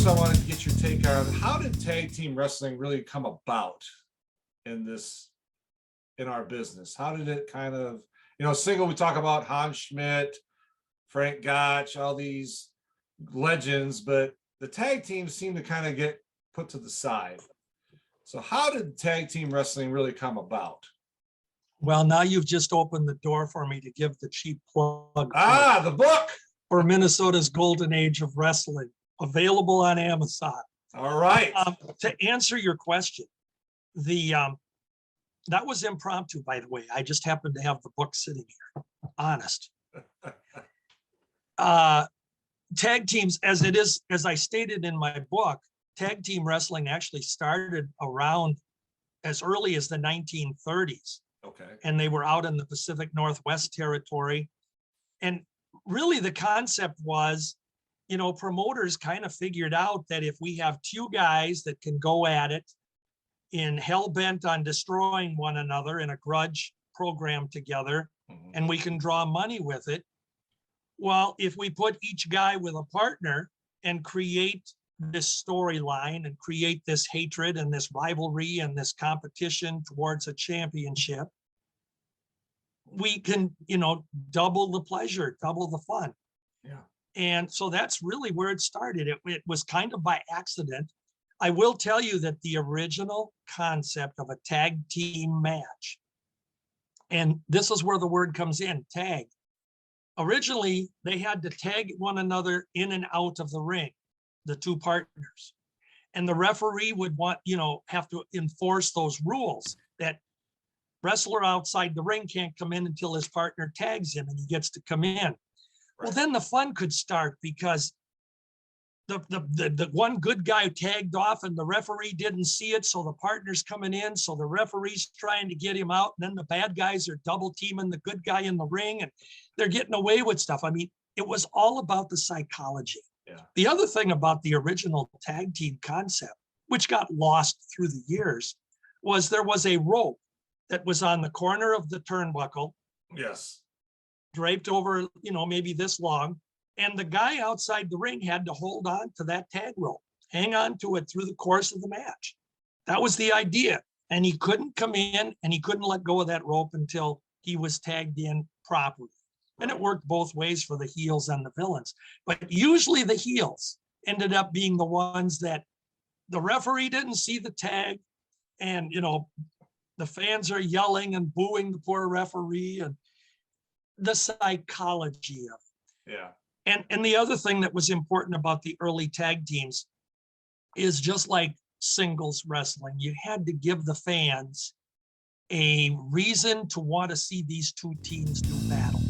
first I wanted to get your take on how did tag team wrestling really come about in our business? How did it kind of, single, we talk about Hans Schmidt, Frank Gotch, all these legends, but the tag teams seem to kind of get put to the side. So how did tag team wrestling really come about? Well, now you've just opened the door for me to give the cheap plug The book. for Minnesota's Golden Age of Wrestling, available on Amazon. All right. To answer your question, that was impromptu, by the way. I just happened to have the book sitting here. Honest. Tag teams, as I stated in my book, tag team wrestling actually started around as early as the 1930s. Okay. And they were out in the Pacific Northwest territory. And really the concept was, promoters kind of figured out that if we have two guys that can go at it in hell-bent on destroying one another in a grudge program together, and we can draw money with it, well, if we put each guy with a partner and create this storyline and create this hatred and this rivalry and this competition towards a championship, we can, double the pleasure, double the fun. Yeah. And so that's really where it started. It was kind of by accident. I will tell you that the original concept of a tag team match, and this is where the word comes in, tag. Originally, they had to tag one another in and out of the ring, the two partners. And the referee would have to enforce those rules that wrestler outside the ring can't come in until his partner tags him and he gets to come in. Right. Well, then the fun could start because the one good guy tagged off and the referee didn't see it, so the partner's coming in, so the referee's trying to get him out, and then the bad guys are double teaming the good guy in the ring, and they're getting away with stuff. I mean, it was all about the psychology. Yeah. The other thing about the original tag team concept, which got lost through the years, was there was a rope that was on the corner of the turnbuckle. Yes. Draped over, maybe this long. And the guy outside the ring had to hold on to that tag rope, hang on to it through the course of the match. That was the idea. And he couldn't come in and he couldn't let go of that rope until he was tagged in properly. And it worked both ways for the heels and the villains. But usually the heels ended up being the ones that the referee didn't see the tag. And, the fans are yelling and booing the poor referee, and the psychology of it. Yeah. And the other thing that was important about the early tag teams is just like singles wrestling, you had to give the fans a reason to want to see these two teams do battle.